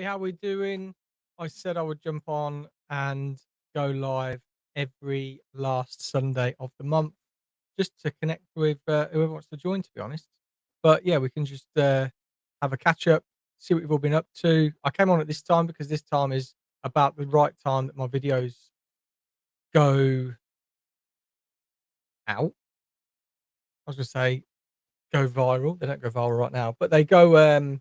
Hey, how we doing? I said I would jump on and go live every last Sunday of the month just to connect with whoever wants to join, to be honest. But yeah, we can just have a catch up, see what you've all been up to. I came on at this time because this time is about the right time that my videos go out. I was going to say go viral. They don't go viral right now, but they go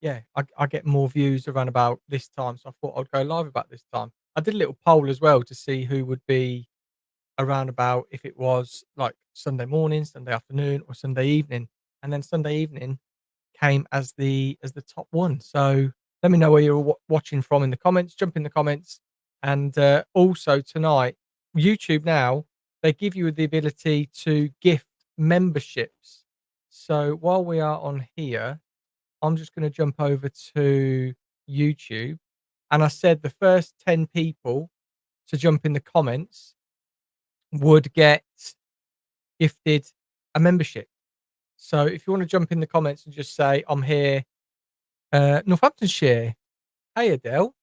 yeah, I get more views around about this time, so I thought I'd go live about this time. I did a little poll as well to see who would be around about if it was like Sunday morning, Sunday afternoon, or Sunday evening, and then Sunday evening came as the top one. So let me know where you're watching from in the comments. Jump in the comments, and also tonight, YouTube now they give you the ability to gift memberships. So while we are on here, I'm just going to jump over to YouTube. And I said the first 10 people to jump in the comments would get gifted a membership. So if you want to jump in the comments and just say, I'm here, Northamptonshire. Hey, Adele,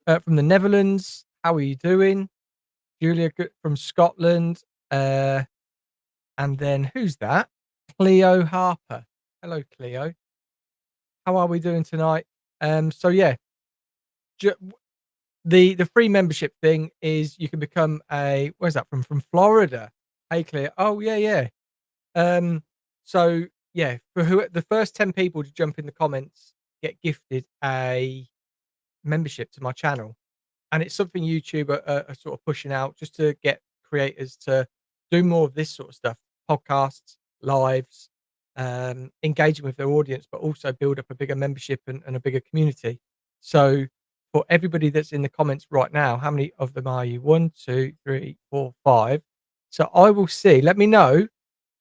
from the Netherlands. How are you doing? Julia from Scotland. And then who's that? Cleo Harper. Hello, Cleo. How are we doing tonight? So yeah, the free membership thing is you can become a where's that from Florida. Hey Clear. Oh yeah. Um so yeah, for who the first 10 people to jump in the comments get gifted a membership to my channel. And it's something YouTube are sort of pushing out just to get creators to do more of this sort of stuff, podcasts, lives, engaging with their audience, but also build up a bigger membership and a bigger community. So for everybody that's in the comments right now, how many of them are you? 1, 2, 3, 4, 5. So I will see. Let me know.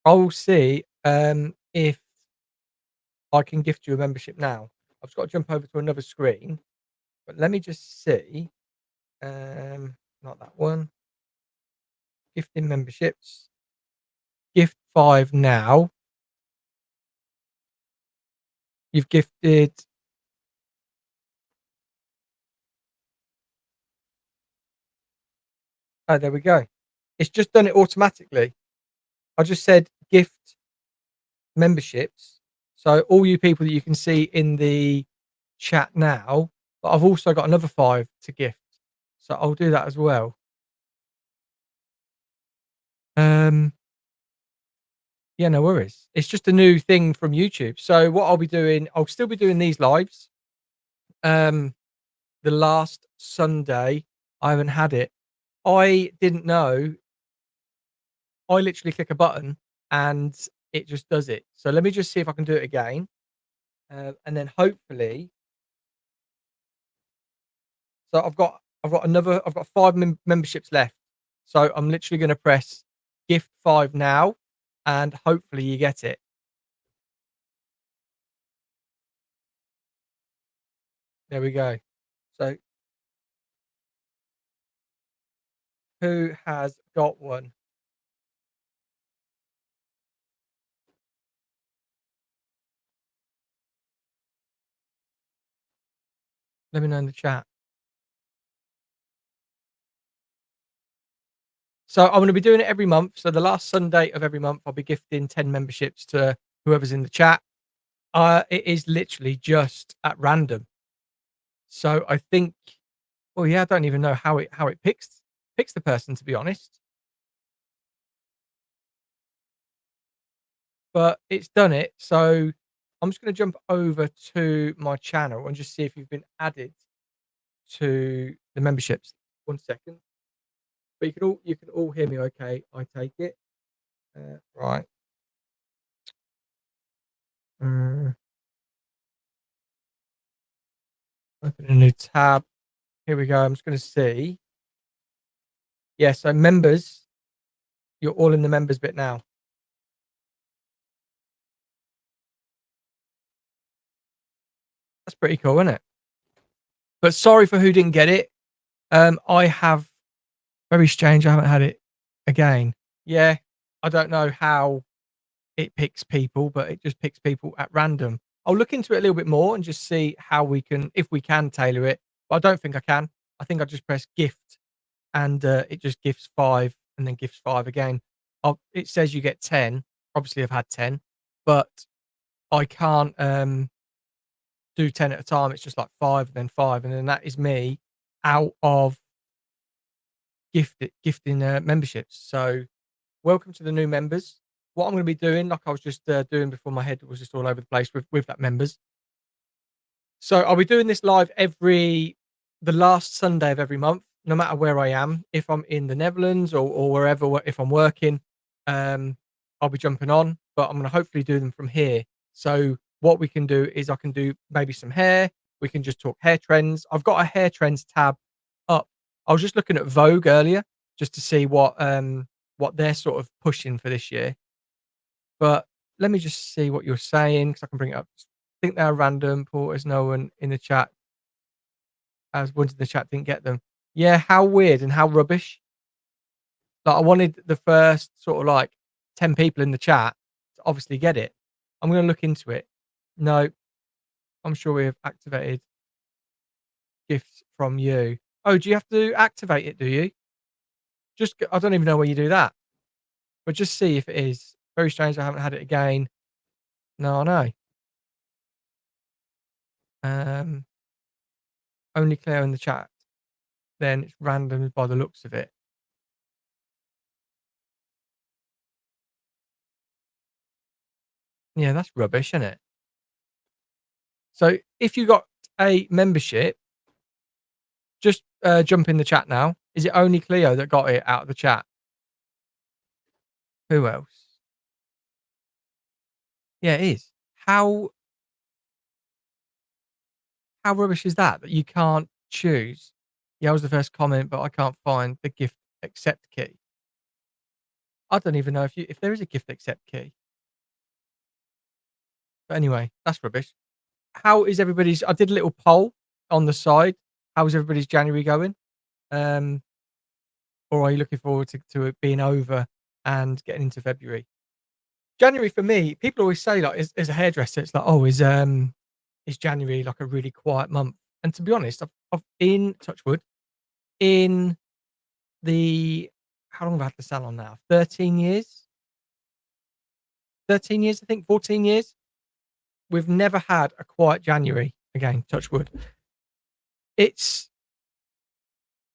I will see if I can gift you a membership now. I've just got to jump over to another screen, but let me just see. Not that one. Gifting memberships. Gift 5 now. You've gifted. Oh, there we go. It's just done it automatically. I just said gift memberships. So all you people that you can see in the chat now, but I've also got another 5 to gift. So I'll do that as well. Yeah, no worries. It's just a new thing from YouTube. So what I'll be doing, I'll still be doing these lives. The last Sunday, I haven't had it. I didn't know. I literally click a button and it just does it. So let me just see if I can do it again. And then hopefully, so I've got 5 memberships left. So I'm literally going to press gift 5 now, and hopefully you get it. There we go. So who has got one? Let me know in the chat. So I'm going to be doing it every month. So the last Sunday of every month, I'll be gifting 10 memberships to whoever's in the chat. It is literally just at random. So I think, well, yeah, I don't even know how it picks the person, to be honest. But it's done it. So I'm just going to jump over to my channel and just see if you've been added to the memberships. 1 second. But you can all hear me okay, I take it. Right. Open a new tab. Here we go. I'm just going to see. Yeah, so members, you're all in the members bit now. That's pretty cool, isn't it? But sorry for who didn't get it. I have very strange. I haven't had it again. Yeah, I don't know how it picks people, but it just picks people at random. I'll look into it a little bit more and just see how we can if we can tailor it, but I don't think I can. I think I just press gift and, it just gifts 5 and then gifts 5 again. It says you get 10. Obviously, I've had 10, but I can't, do 10 at a time. It's just like 5 and then 5, and then that is me out of gifting, memberships. So, welcome to the new members. What I'm gonna be doing, like I was just, doing before my head was just all over the place with that members. So I'll be doing this live the last Sunday of every month, no matter where I am. If I'm in the Netherlands or wherever, if I'm working, um, I'll be jumping on, but I'm gonna hopefully do them from here. So what we can do is I can do maybe some hair. We can just talk hair trends. I've got a hair trends tab up. I was just looking at Vogue earlier just to see what they're sort of pushing for this year. But let me just see what you're saying because I can bring it up. Think they're random. Porters, no one in the chat as ones in the chat didn't get them. Yeah, how weird and how rubbish. Like I wanted the first sort of like 10 people in the chat to obviously get it. I'm gonna look into it. No, I'm sure we have activated gifts from you. Oh, do you have to activate it, do you? I don't even know where you do that. But just see if it is. Very strange I haven't had it again. No, I know. Um only Claire in the chat. Then it's random by the looks of it. Yeah, that's rubbish, isn't it? So if you got a membership, just jump in the chat now. Is it only Cleo that got it out of the chat? Who else? Yeah, it is. How rubbish is that you can't choose? Yeah, I was the first comment, but I can't find the gift accept key. I don't even know if there is a gift accept key. But anyway, that's rubbish. How is everybody's? I did a little poll on the side. How is everybody's January going? Um, or are you looking forward to it being over and getting into February? January for me, people always say like as a hairdresser, it's like, oh, is January like a really quiet month? And to be honest, I've in touch wood in the how long have I had the salon now? 13 years. 13 years, I think, 14 years. We've never had a quiet January again, touch wood. It's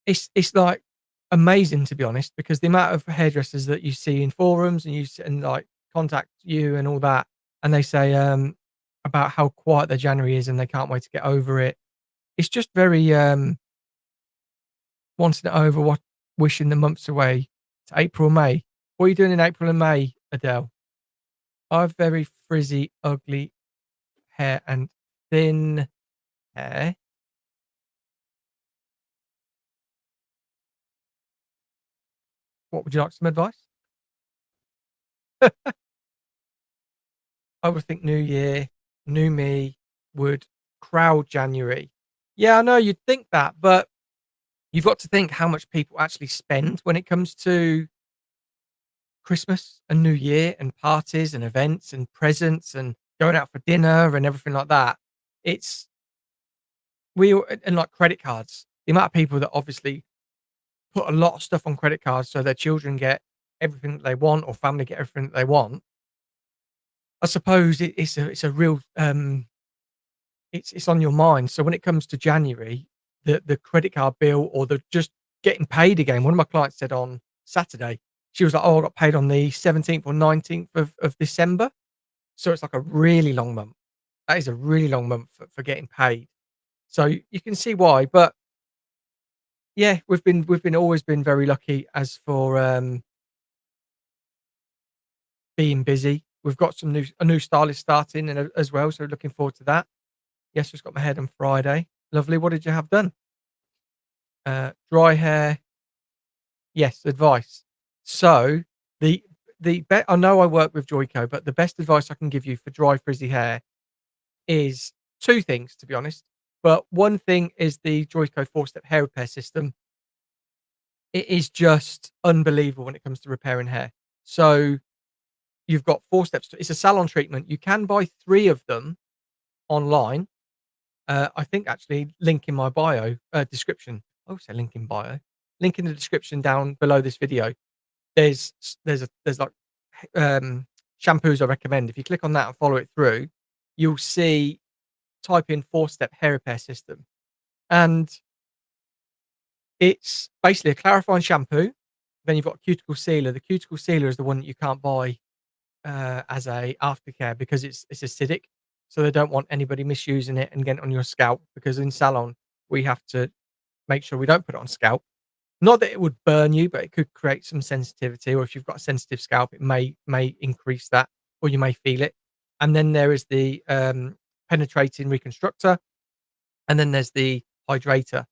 it's like amazing to be honest, because the amount of hairdressers that you see in forums and like contact you and all that, and they say about how quiet their January is and they can't wait to get over it. It's just very wanting it over, what wishing the months away to April, May. What are you doing in April and May, Adele? I have very frizzy, ugly hair and thin hair. What would you like some advice? I would think New Year, new me would crowd January. Yeah, I know you'd think that, but you've got to think how much people actually spend when it comes to Christmas and New Year and parties and events and presents and going out for dinner and everything like that. It's and like credit cards. The amount of people that obviously put a lot of stuff on credit cards so their children get everything that they want or family get everything that they want. I suppose it's a real it's on your mind. So when it comes to January, the credit card bill or the just getting paid again. One of my clients said on Saturday, she was like, "Oh, I got paid on the 17th or 19th of December." So it's like a really long month. That is a really long month for getting paid. So you can see why. But yeah, we've been always been very lucky as for being busy. We've got a new stylist starting and as well, so looking forward to that. Yes, just got my head on Friday. Lovely. What did you have done? Dry hair. Yes, advice. So I know I work with Joico, but the best advice I can give you for dry frizzy hair is two things, to be honest. But one thing is the Joico 4-step hair repair system. It is just unbelievable when it comes to repairing hair. So you've got 4 steps. It's a salon treatment. You can buy 3 of them online. I think actually link in my bio, description. I always say link in bio. Link in the description down below this video. There's like shampoos I recommend. If you click on that and follow it through, you'll see type in 4-step hair repair system, and it's basically a clarifying shampoo. Then you've got a cuticle sealer. The cuticle sealer is the one that you can't buy as a aftercare because it's acidic, so they don't want anybody misusing it and getting it on your scalp. Because in salon we have to make sure we don't put it on scalp. Not that it would burn you, but it could create some sensitivity, or if you've got a sensitive scalp, it may increase that, or you may feel it. And then there is the penetrating reconstructor, and then there's the hydrator.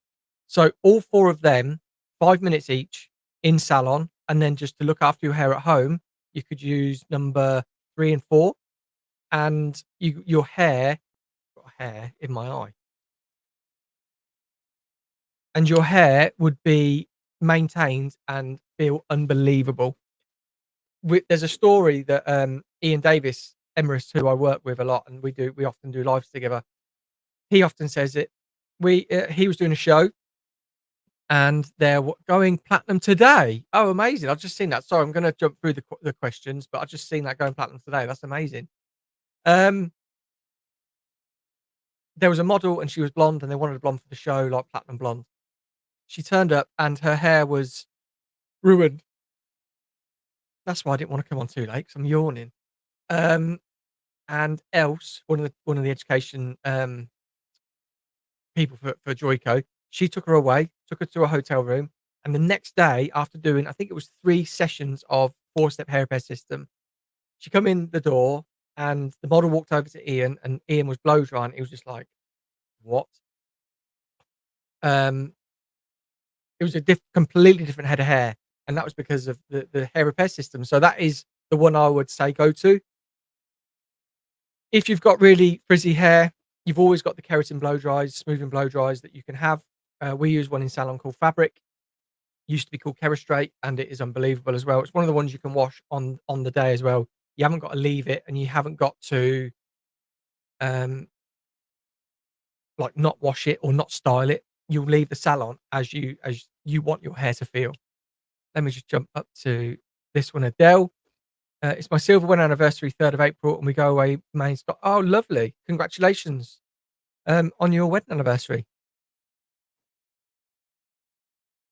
So all four of them, 5 minutes each in salon, and then just to look after your hair at home, you could use number 3 and 4, and your hair, got hair in my eye, and your hair would be maintained and feel unbelievable. There's a story that Ian Davis, Emerist, who I work with a lot, and we often do lives together. He often says it. He was doing a show, and they're going platinum today. Oh, amazing! I've just seen that. Sorry, I'm going to jump through the questions, but I've just seen that going platinum today. That's amazing. Um, there was a model, and she was blonde, and they wanted a blonde for the show, like platinum blonde. She turned up, and her hair was ruined. That's why I didn't want to come on too late, 'cause I'm yawning. Um, and Else, one of the education people for Joico, she took her away, took her to a hotel room, and the next day, after doing, I think it was 3 sessions of 4-step hair repair system, she come in the door, and the model walked over to Ian, and Ian was blow drying. He was just like, "What?" Um, it was a completely different head of hair, and that was because of the hair repair system. So that is the one I would say go to. If you've got really frizzy hair, you've always got the keratin blow dries, smoothing blow dries that you can have. We use one in salon called Fabric. Used to be called Kerastrate, and it is unbelievable as well. It's one of the ones you can wash on the day as well. You haven't got to leave it, and you haven't got to um, like not wash it or not style it. You'll leave the salon as you want your hair to feel. Let me just jump up to this one, Adele. It's my silver wedding anniversary, 3rd of April, and we go away Main Scott. Oh, lovely! Congratulations on your wedding anniversary.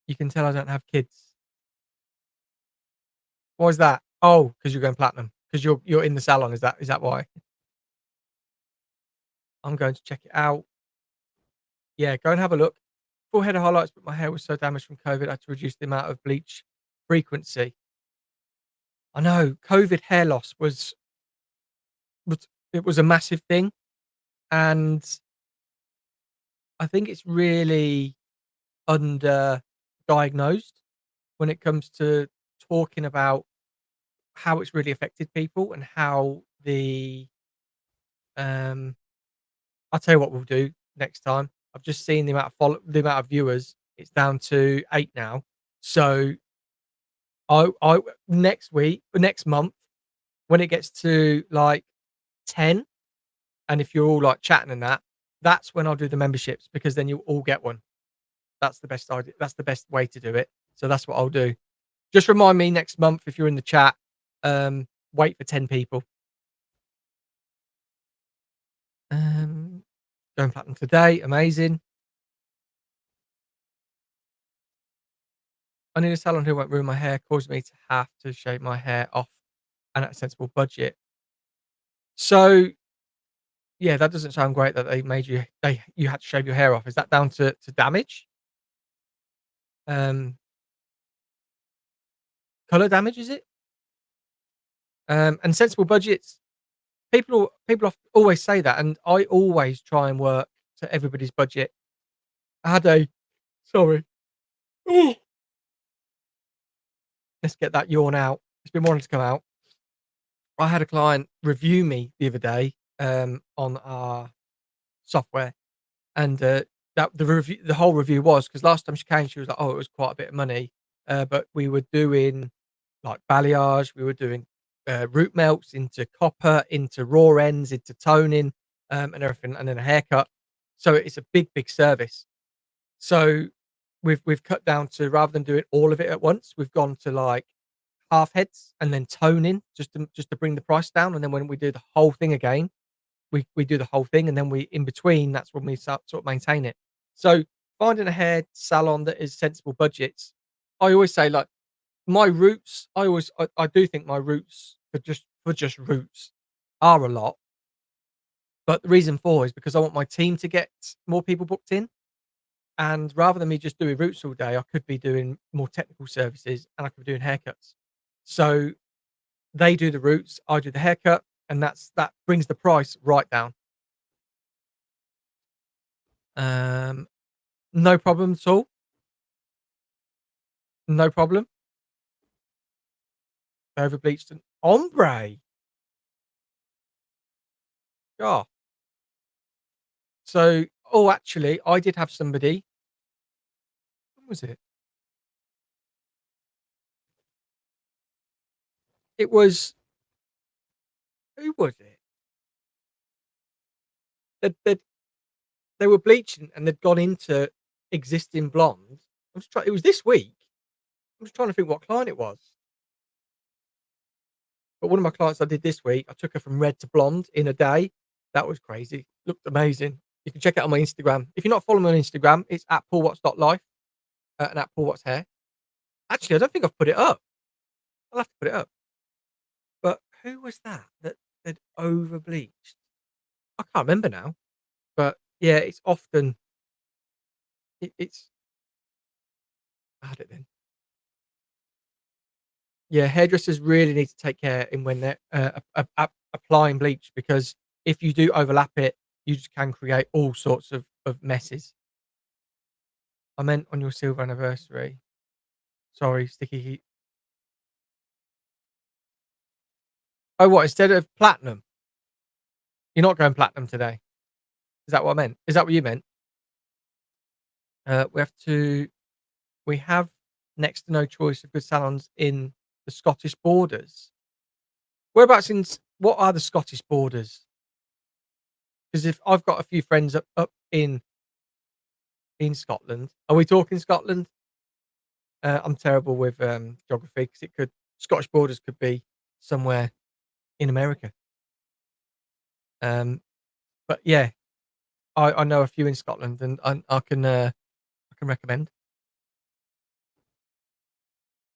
You can tell I don't have kids. Why is that? Oh, because you're going platinum. Because you're in the salon. Is that why? I'm going to check it out. Yeah, go and have a look. Full head of highlights, but my hair was so damaged from COVID, I had to reduce the amount of bleach frequency. I know COVID hair loss was it was a massive thing, and I think it's really under-diagnosed when it comes to talking about how it's really affected people and how um I'll tell you what we'll do next time. I've just seen the amount of viewers. It's down to 8 now. So I next month, when it gets to like 10, and if you're all like chatting and that, that's when I'll do the memberships, because then you'll all get one. That's the best idea. That's the best way to do it. So that's what I'll do. Just remind me next month if you're in the chat. Wait for 10 people. Um, Going platinum today. Amazing. I need a salon who won't ruin my hair, causing me to have to shave my hair off and at a sensible budget. So yeah, that doesn't sound great that they made you had to shave your hair off. Is that down to damage? Um, Color damage, is it? And sensible budgets. People always say that, and I always try and work to everybody's budget. I had a sorry. Let's get that yawn out. It's been wanting to come out. I had a client review me the other day on our software, and that the whole review was because last time she came, she was like, "Oh, it was quite a bit of money," but we were doing like balayage, we were doing root melts into copper, into raw ends, into toning. and everything, and then a haircut. So it's a big, big service. So we've cut down to, rather than doing all of it at once, we've gone to like half heads and then toning, just to bring the price down. And then when we do the whole thing again, we do the whole thing, and then we, in between, that's when we sort of maintain it. So finding a hair salon that is sensible budgets, I always say, like, my roots, I do think my roots, for just roots, are a lot. But the reason for is because I want my team to get more people booked in. And rather than me just doing roots all day, I could be doing more technical services, and I could be doing haircuts. So they do the roots, I do the haircut, and that brings the price right down. Um, no problem at all. No problem. Over bleached and ombre. Yeah. So, oh, actually, I did have somebody. When was it? It was, who was it? They they were bleaching and they'd gone into existing blonde. It was this week. I'm just trying to think what client it was. But one of my clients I did this week, I took her from red to blonde in a day. That was crazy. Looked amazing. You can check it out on my Instagram. If you're not following me on Instagram, it's at paulwatts.life, and at paulwattshair. Actually, I don't think I've put it up. I'll have to put it up. But who was that had over bleached? I can't remember now. But yeah, it's often it's I had it then. Yeah, hairdressers really need to take care in when they're applying bleach, because if you do overlap it, you just can create all sorts of messes. I meant on your silver anniversary. Sorry, sticky heat. Oh, what, instead of platinum? You're not going platinum today? Is that what I meant? Is that what you meant? Uh, we have to. We have next to no choice of good salons in the Scottish borders. Whereabouts what are the Scottish borders? Because if I've got a few friends up in Scotland. Are we talking Scotland? I'm terrible with geography, because it could Scottish borders could be somewhere in America. Um, but yeah, I know a few in Scotland, and I can recommend.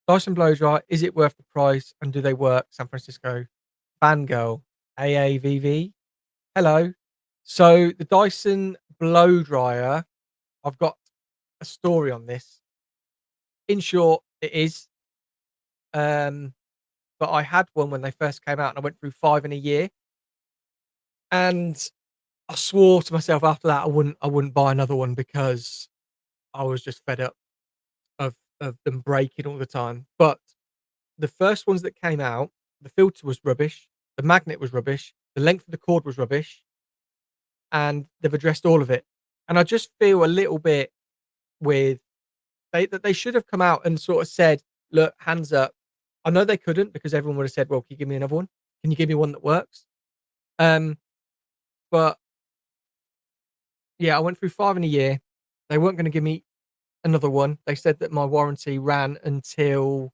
Dyson blow dry, is it worth the price, and do they work? San Francisco. Fangirl. AAVV. Hello. So the Dyson blow dryer, I've got a story on this. In short, it is. Um, but I had one when they first came out, and I went through 5 in a year, and I swore to myself after that I wouldn't buy another one, because I was just fed up of them breaking all the time. But the first ones that came out, the filter was rubbish, the magnet was rubbish, the length of the cord was rubbish, and they've addressed all of it. And I just feel a little bit with that they should have come out and sort of said, "Look, hands up." I know they couldn't, because everyone would have said, "Well, can you give me another one? Can you give me one that works?" Um, but yeah, I went through 5 in a year. They weren't gonna give me another one. They said that my warranty ran until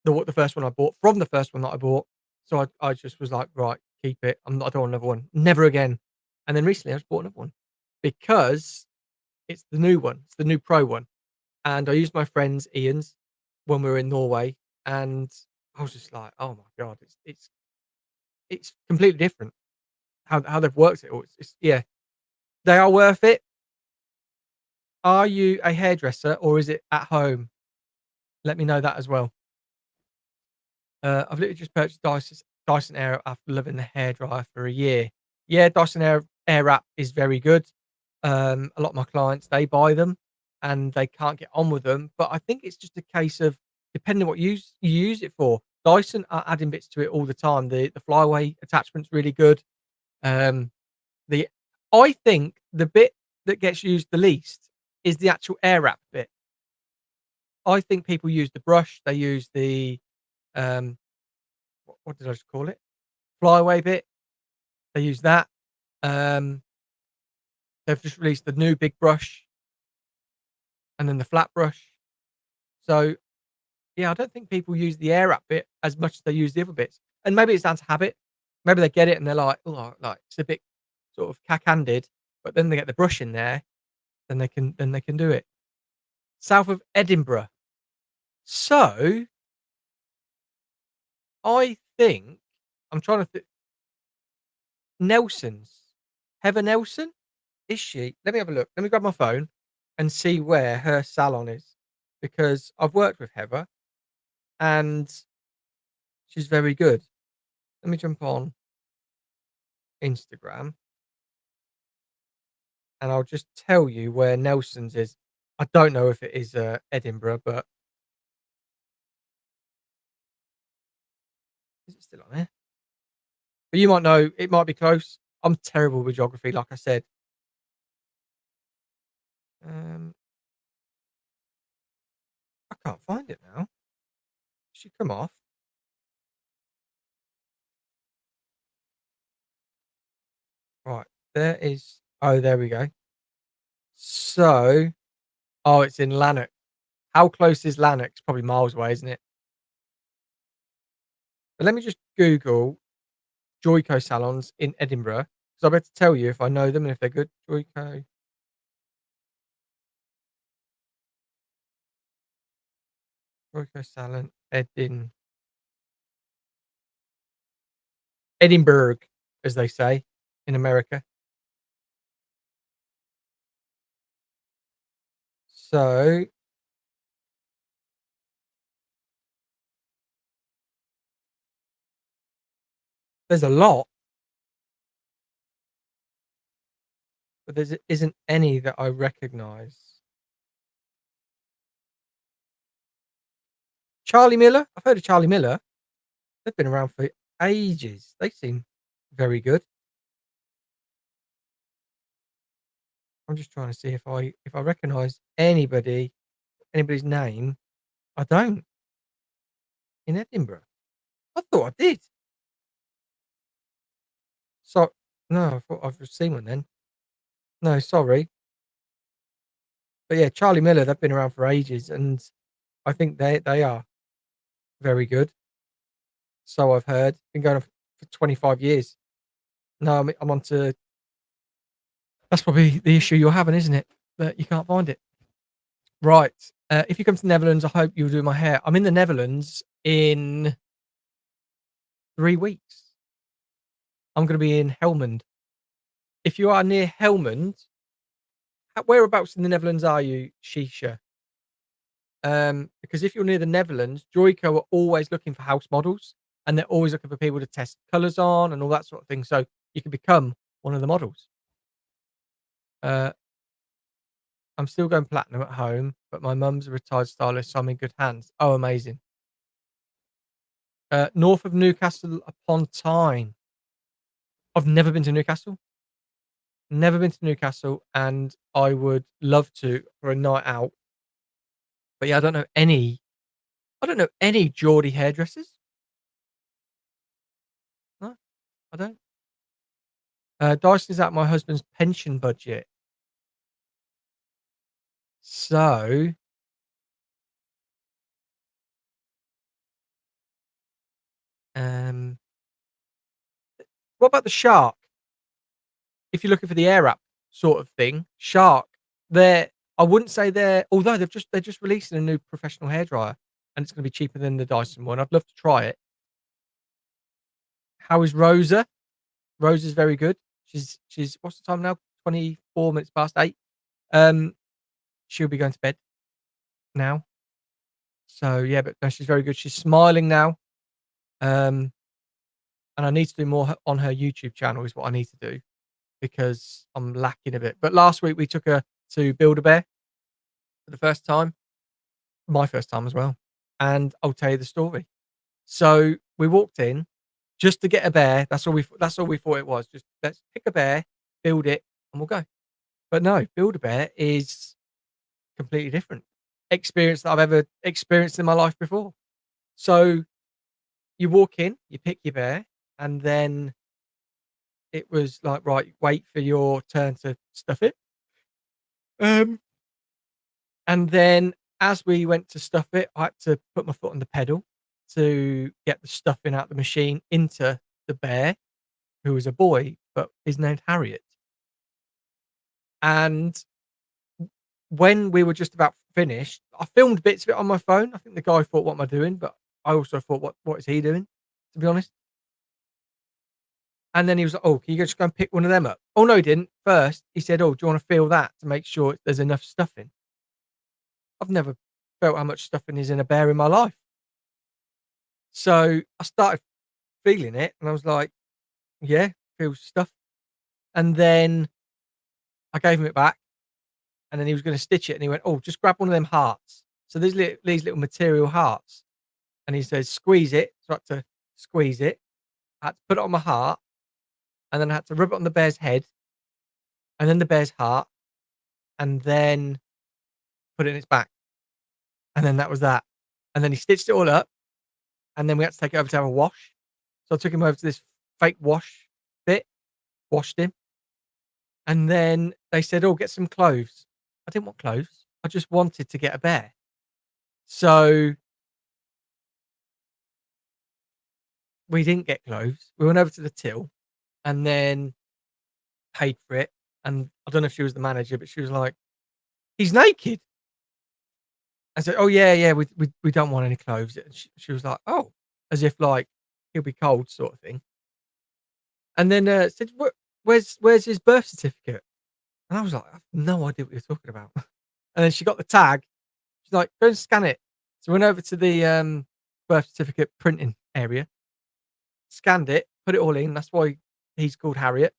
the first one I bought, from the first one that I bought. So I just was like, "Right, keep it. I don't want another one. Never again." And then recently I just bought another one, because it's the new one. It's the new Pro one. And I used my friend's Ian's when we were in Norway, and I was just like, "Oh my god, it's completely different how they've worked it all." It's yeah, they are worth it. Are you a hairdresser, or is it at home? Let me know that as well. I've literally just purchased Dyson Air after loving the hairdryer for a year. Yeah, Dyson Airwrap is very good. A lot of my clients, they buy them and they can't get on with them. But I think it's just a case of, depending what you use it for. Dyson are adding bits to it all the time. The flyaway attachment's really good. Um, the I think the bit that gets used the least is the actual air wrap bit. I think people use the brush, they use the what did I just call it? Flyaway bit. They use that. Um, they've just released the new big brush and then the flat brush. So yeah, I don't think people use the air up bit as much as they use the other bits. And maybe it's down to habit. Maybe they get it and they're like, "Oh, like it's a bit sort of cack-handed," but then they get the brush in there, then they can do it. South of Edinburgh. So I think I'm trying to think. Nelson's. Heather Nelson? Is she? Let me have a look. Let me grab my phone and see where her salon is, because I've worked with Heather and she's very good. Let me jump on Instagram and I'll just tell you where Nelson's is. I don't know if it is Edinburgh, but is it still on there? But you might know. It might be close. I'm terrible with geography, like I said. Um, I can't find it now. Should come off. Right, there is. Oh, there we go. So, oh, it's in Lanark. How close is Lanark? It's probably miles away, isn't it? But let me just Google Joico salons in Edinburgh, because I'll be able to tell you if I know them and if they're good. Joico salon, Edinburgh, as they say in America. So there's a lot, but there isn't any that I recognise. Charlie Miller. I've heard of Charlie Miller. They've been around for ages. They seem very good. I'm just trying to see if I recognise anybody's name. I don't in Edinburgh. I thought I did. So no, I thought I've seen one then. No, sorry. But yeah, Charlie Miller, they've been around for ages, and I think they are very good. So I've heard. Been going on for 25 years. No, I'm on to. That's probably the issue you're having, isn't it? That you can't find it. Right. If you come to the Netherlands, I hope you'll do my hair. I'm in the Netherlands in 3 weeks. I'm going to be in Helmond. If you are near Helmond, whereabouts in the Netherlands are you, Shisha? Because if you're near the Netherlands, Joico are always looking for house models, and they're always looking for people to test colours on and all that sort of thing. So you can become one of the models. Uh, I'm still going platinum at home, but my mum's a retired stylist, so I'm in good hands. Oh, amazing. North of Newcastle upon Tyne. I've never been to Newcastle. Never been to Newcastle, and I would love to for a night out. But yeah, I don't know any. I don't know any Geordie hairdressers. No, I don't. Dyson is out my husband's pension budget. So, um, what about the Shark? If you're looking for the air up sort of thing, Shark, they're I wouldn't say although they're just releasing a new professional hairdryer and it's gonna be cheaper than the Dyson one. I'd love to try it. How is Rosa? Rosa's very good. She's what's the time now? 24 minutes past 8. Um, she'll be going to bed now. So yeah, but no, she's very good. She's smiling now. Um, and I need to do more on her YouTube channel is what I need to do because I'm lacking a bit. But last week we took her to Build a Bear for the first time, my first time as well. And I'll tell you the story. So we walked in just to get a bear. That's all we thought it was. Just let's pick a bear, build it, and we'll go. But no, Build a Bear is completely different experience that I've ever experienced in my life before. So you walk in, you pick your bear, and then it was like, "Right, wait for your turn to stuff it." Um, and then as we went to stuff it, I had to put my foot on the pedal to get the stuffing out the machine into the bear, who was a boy, but is named Harriet. And when we were just about finished, I filmed bits of it on my phone. I think the guy thought, "What am I doing?" But I also thought, "What is he doing?" To be honest. And then he was like, "Oh, can you just go and pick one of them up?" Oh, no, he didn't. First, he said, "Oh, do you wanna feel that to make sure there's enough stuffing?" I've never felt how much stuffing is in a bear in my life. So, I started feeling it, and I was like, "Yeah, feels stuff." And then I gave him it back, and then he was gonna stitch it, and he went, "Oh, just grab one of them hearts." So there's these little material hearts, and he says, "Squeeze it." So I had to squeeze it. I had to put it on my heart, and then I had to rub it on the bear's head, and then the bear's heart, and then put it in its back. And then that was that. And then he stitched it all up, and then we had to take it over to have a wash. So I took him over to this fake wash bit, washed him, and then they said, "Oh, get some clothes." I didn't want clothes. I just wanted to get a bear. So we didn't get clothes. We went over to the till and then paid for it. And I don't know if she was the manager, but she was like, "He's naked." I said, "Oh yeah, yeah, we don't want any clothes." And she was like, "Oh," as if like he'll be cold, sort of thing. And then said, where's his birth certificate?" And I was like, "I have no idea what you're talking about." And then she got the tag. She's like, "Go and scan it." So I went over to the birth certificate printing area, scanned it, put it all in. That's why he's called Harriet.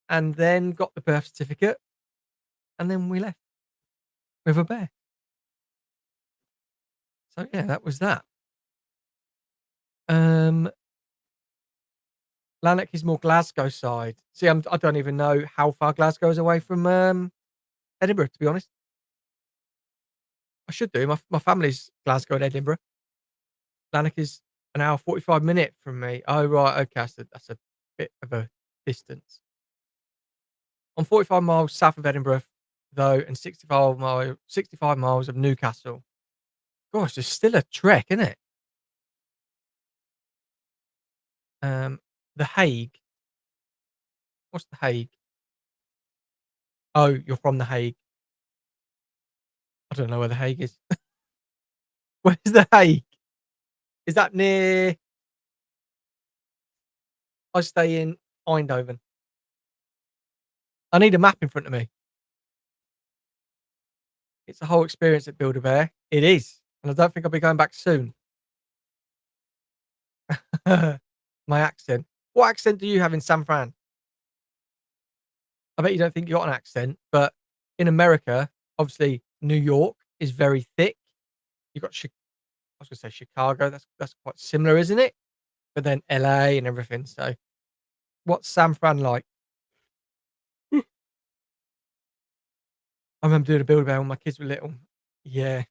And then got the birth certificate, and then we left with a bear. So yeah, that was that. Um, Lanark is more Glasgow side. See, I don't even know how far Glasgow is away from Edinburgh. To be honest, I should do. My family's Glasgow and Edinburgh. Lanark is an hour 45 minute from me. Oh right, okay, that's a bit of a distance. I'm 45 miles south of Edinburgh, though, and 65 miles of Newcastle. Gosh, it's still a trek, isn't it? The Hague. What's the Hague? Oh, you're from the Hague. I don't know where the Hague is. Where's the Hague? Is that near? I stay in Eindhoven. I need a map in front of me. It's a whole experience at Build-A-Bear. It is, and I don't think I'll be going back soon. My accent. What accent do you have in San Fran? I bet you don't think you got an accent, but in America, obviously New York is very thick. You got I was gonna say Chicago. That's quite similar, isn't it? But then LA and everything. So, what's San Fran like? I remember doing a Build-A-Bear when my kids were little. Yeah,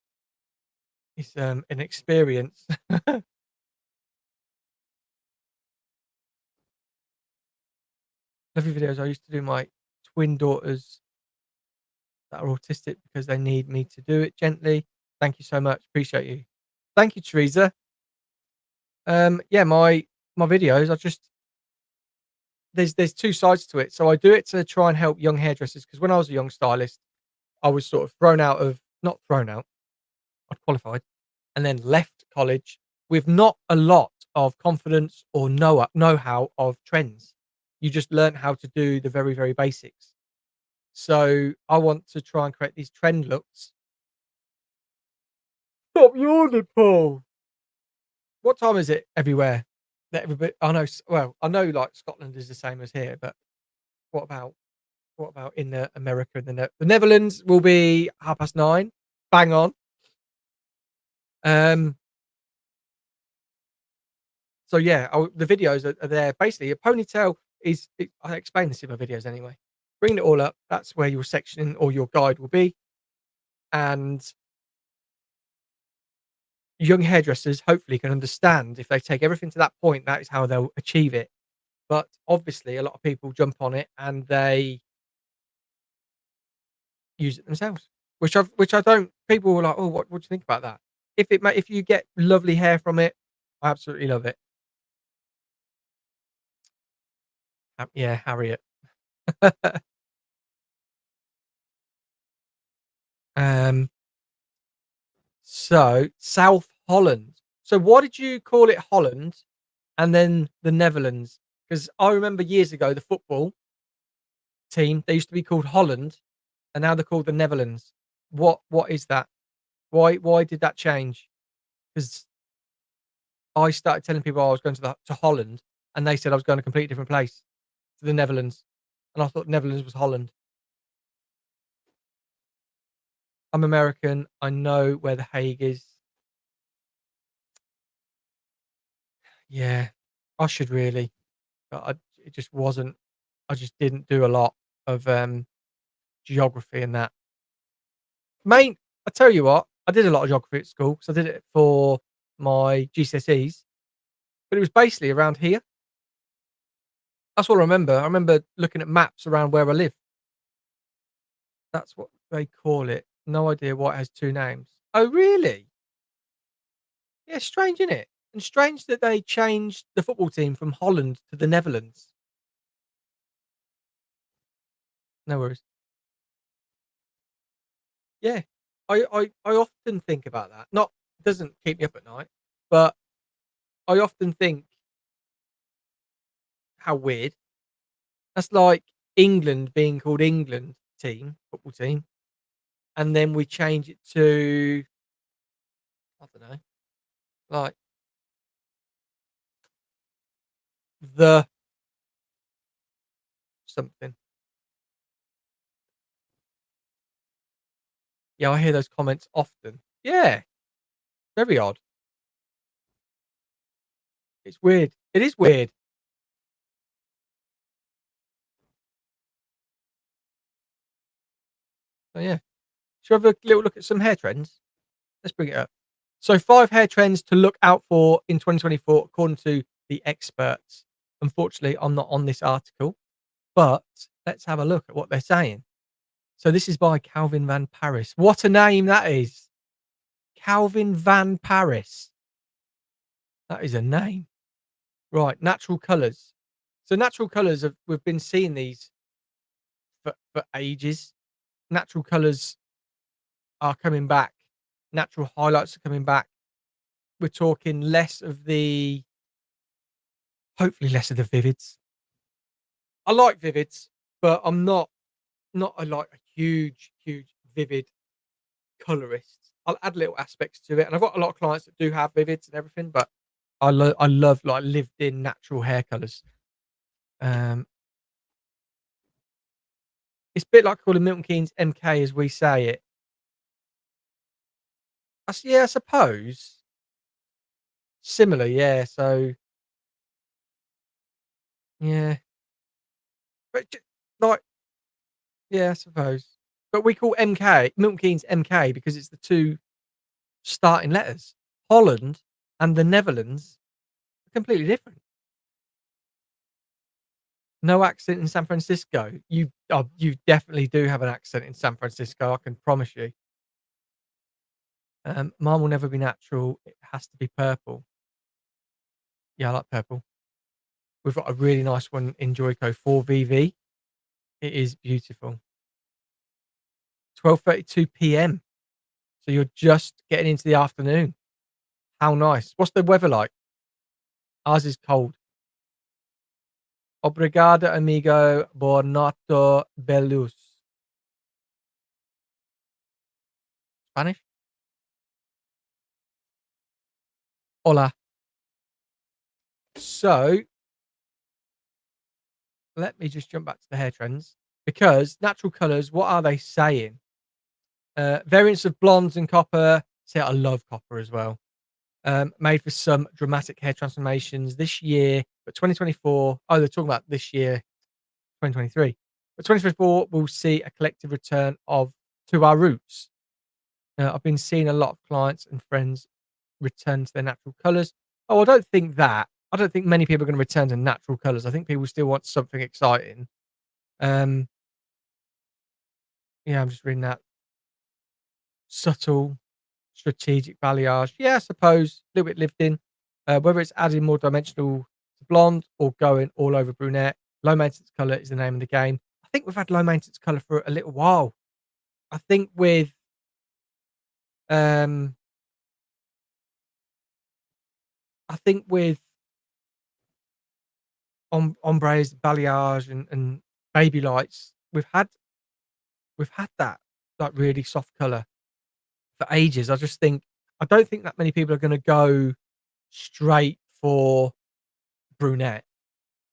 it's an experience. Lovely videos. I used to do my twin daughters that are autistic because they need me to do it gently. Thank you so much. Appreciate you. Thank you, Teresa. Yeah, my videos. I just there's two sides to it. So I do it to try and help young hairdressers because when I was a young stylist, I was sort of thrown out of not thrown out. I'd qualified and then left college with not a lot of confidence or know-how of trends. You just learn how to do the very, very basics. So I want to try and create these trend looks. Stop yawning, Paul. What time is it everywhere? That everybody, I know. Well, I know like Scotland is the same as here, but what about in America and the Netherlands will be 9:30, bang on. Um, So yeah, the videos are there. Basically, a ponytail I explain this in my videos anyway. Bring it all up. That's where your section or your guide will be. And young hairdressers hopefully can understand if they take everything to that point, that is how they'll achieve it. but obviously a lot of people jump on it and they use it themselves, which I don't. People were like, "Oh, what do you think about that?" If you get lovely hair from it, I absolutely love it. Yeah, Harriet. Um, so South Holland. So why did you call it Holland and then the Netherlands? Because I remember years ago the football team, they used to be called Holland and now they're called the Netherlands. What is that? Why did that change? Because I started telling people I was going to Holland, and they said I was going a completely different place, to the Netherlands, and I thought Netherlands was Holland. I'm American. I know where The Hague is. Yeah, I should really, but it just wasn't. I just didn't do a lot of geography and that. Main, I tell you what, I did a lot of geography at school because I did it for my GCSEs, but it was basically around here. That's what I remember. I remember looking at maps around where I live. That's what they call it. No idea why it has 2 names. Oh, really? Yeah, strange, innit? And strange that they changed the football team from Holland to the Netherlands. No worries. Yeah. I often think about that. Not doesn't keep me up at night, but I often think how weird. That's like England being called England team, football team, and then we change it to, I don't know, like the something. Yeah, I hear those comments often. Yeah, very odd. It's weird. It is weird. So yeah. Should we have a little look at some hair trends? Let's bring it up. So 5 hair trends to look out for in 2024 according to the experts. Unfortunately, I'm not on this article, but let's have a look at what they're saying. So this is by Calvin Van Paris. What a name that is. Calvin Van Paris. That is a name. Right, natural colours. So natural colours have we've been seeing these for ages. Natural colours are coming back. Natural highlights are coming back. We're talking less of the hopefully less of the vivids. I like vivids, but I'm not a like a huge vivid colorist. I'll add little aspects to it, and I've got a lot of clients that do have vivids and everything, but I love like lived in natural hair colors. Um, it's a bit like calling Milton Keynes MK as we say it. Yeah, I suppose similar. Yeah, so yeah, but like yeah, I suppose. But we call MK Milton Keynes MK because it's the two starting letters. Holland and the Netherlands are completely different. No accent in San Francisco. You definitely do have an accent in San Francisco, I can promise you. Mine will never be natural. It has to be purple. Yeah, I like purple. We've got a really nice one in Joico 4VV. It is beautiful. 12:32 PM. So you're just getting into the afternoon. How nice. What's the weather like? Ours is cold. Obrigado, amigo. Buonato, bellus. Spanish? Hola. So let me just jump back to the hair trends because natural colors, what are they saying? Variants of blondes and copper. See, I love copper as well. Made for some dramatic hair transformations this year, but 2024. Oh, they're talking about this year, 2023. But 2024 will see a collective return of to our roots. I've been seeing a lot of clients and friends return to their natural colors. Oh, I don't think that. I don't think many people are gonna return to natural colors. I think people still want something exciting. Um, yeah, I'm just reading that. Subtle, strategic balayage. Yeah, I suppose a little bit lived in. Whether it's adding more dimensional to blonde or going all over brunette, low maintenance color is the name of the game. I think we've had low maintenance color for a little while. I think with um, I think with ombres, balayage, and baby lights, we've had that like really soft color for ages. I don't think that many people are going to go straight for brunette.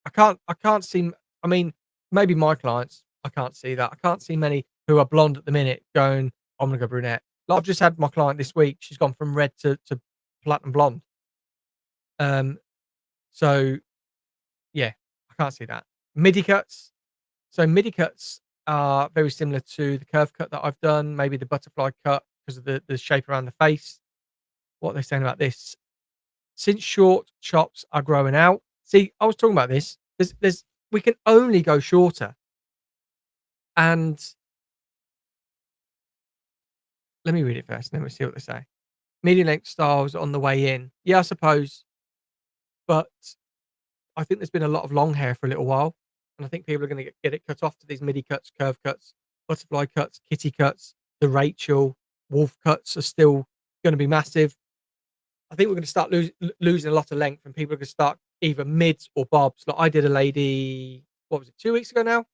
I can't see. I mean, maybe my clients. I can't see that. I can't see many who are blonde at the minute going, I'm gonna go brunette. Like I've just had my client this week. She's gone from red to platinum blonde. Um, so yeah, I can't see that. Midi cuts. So midi cuts are very similar to the curve cut that I've done. Maybe the butterfly cut because of the shape around the face. What are they saying about this? Since short chops are growing out. See, I was talking about this. There's we can only go shorter. And let me read it first, and then we'll see what they say. Midi-length styles on the way in. Yeah, I suppose, but I think there's been a lot of long hair for a little while, and I think people are going to get it cut off to these midi cuts, curve cuts, butterfly cuts, kitty cuts. The Rachel wolf cuts are still going to be massive. I think we're going to start losing a lot of length, and people are going to start either mids or bobs. Like I did a lady, what was it, 2 weeks ago now?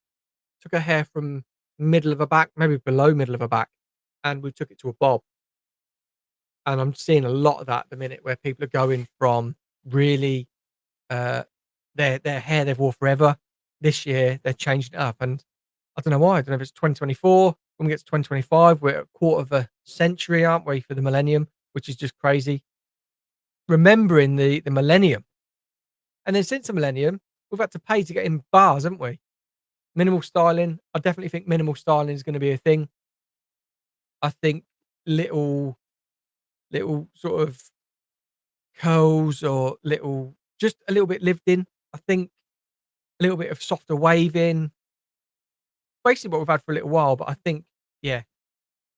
Took her hair from middle of her back, maybe below middle of her back, and we took it to a bob. And I'm seeing a lot of that at the minute where people are going from really uh their hair they've wore forever. This year they're changing it up, and I don't know why. I don't know if it's 2024. When we get to 2025, we're at a quarter of a century, aren't we, for the millennium, which is just crazy. Remembering the millennium, and then since the millennium, we've had to pay to get in bars, haven't we? Minimal styling. I definitely think minimal styling is going to be a thing. I think little little sort of curls or little just a little bit lived in. I think a little bit of softer waving, basically what we've had for a little while. But I think, yeah,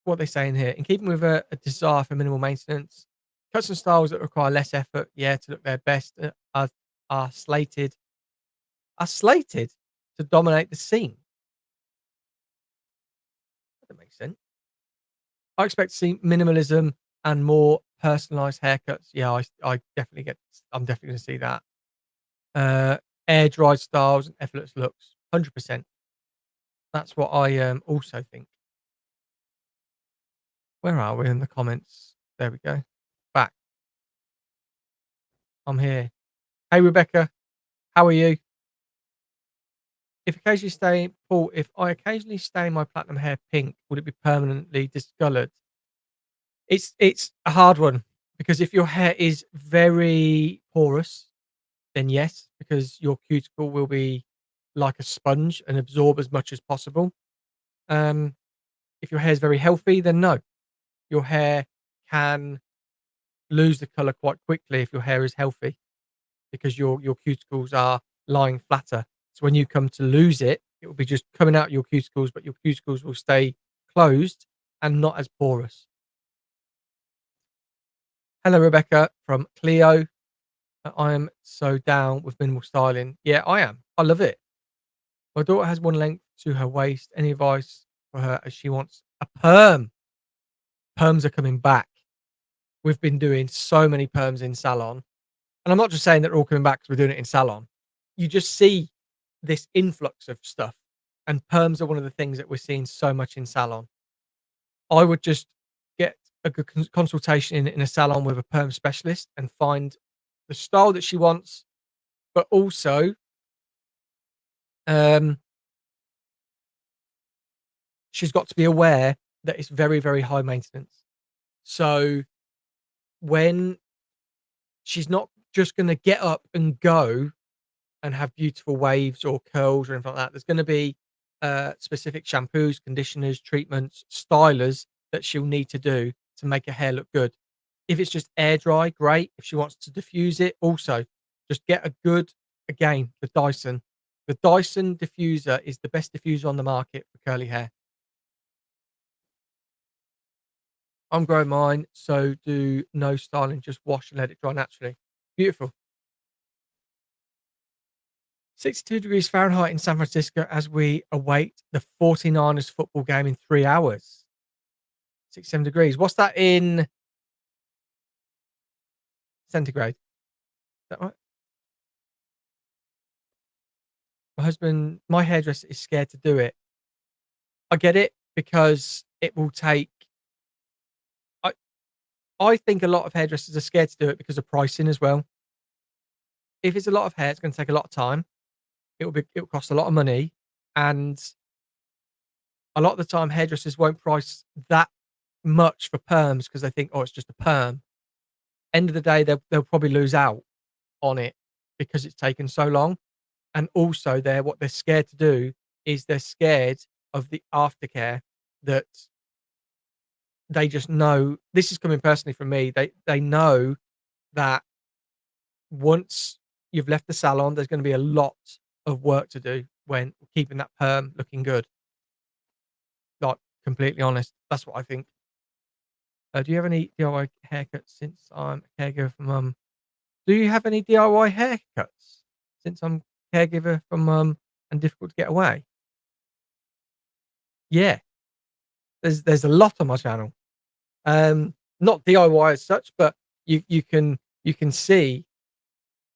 what they're saying here, in keeping with a desire for minimal maintenance, cuts and styles that require less effort, yeah, to look their best are slated to dominate the scene. That makes sense. I expect to see minimalism and more personalized haircuts. Yeah, I definitely get. I'm definitely going to see that. Uh, Air dried styles and effortless looks. 100%. That's what I also think. Where are we in the comments? There we go. Back. I'm here. Hey Rebecca, how are you? If I occasionally stain my platinum hair pink, would it be permanently discolored? It's a hard one because if your hair is very porous, then yes, because your cuticle will be like a sponge and absorb as much as possible. Um, if your hair is very healthy, then no. Your hair can lose the color quite quickly if your hair is healthy because your cuticles are lying flatter. So when you come to lose it, it will be just coming out your cuticles, but your cuticles will stay closed and not as porous. Hello, Rebecca from Clio. I am so down with minimal styling. Yeah, I am. I love it. My daughter has one length to her waist. Any advice for her as she wants a perm? Perms are coming back. We've been doing so many perms in salon. And I'm not just saying that they're all coming back because we're doing it in salon. You just see this influx of stuff. And perms are one of the things that we're seeing so much in salon. I would just get a good consultation in a salon with a perm specialist and find the style that she wants, but also um, she's got to be aware that it's very, very high maintenance. So when she's not just going to get up and go and have beautiful waves or curls or anything like that, there's going to be specific shampoos, conditioners, treatments, stylers that she'll need to do to make her hair look good. If it's just air dry, great. If she wants to diffuse it, also. Just get a good, again, the Dyson. The Dyson diffuser is the best diffuser on the market for curly hair. I'm growing mine, so do no styling, just wash and let it dry naturally. Beautiful. 62 degrees Fahrenheit in San Francisco as we await the 49ers football game in 3 hours. 67 degrees. What's that in centigrade? Is that right? My hairdresser is scared to do it. I get it because it will take. I I think a lot of hairdressers are scared to do it because of pricing as well. If it's a lot of hair, it's going to take a lot of time. It'll cost a lot of money, and a lot of the time, hairdressers won't price that much for perms because they think, oh, it's just a perm. End of the day, they'll probably lose out on it because it's taken so long. And also, what they're scared to do is they're scared of the aftercare that they just know. This is coming personally from me. They know that once you've left the salon, there's going to be a lot of work to do when keeping that perm looking good. Like, completely honest, that's what I think. Do you have any DIY haircuts since I'm a caregiver for mum? Do you have any DIY haircuts since I'm caregiver for mum and difficult to get away? Yeah, there's a lot on my channel. Not DIY as such, but you can see,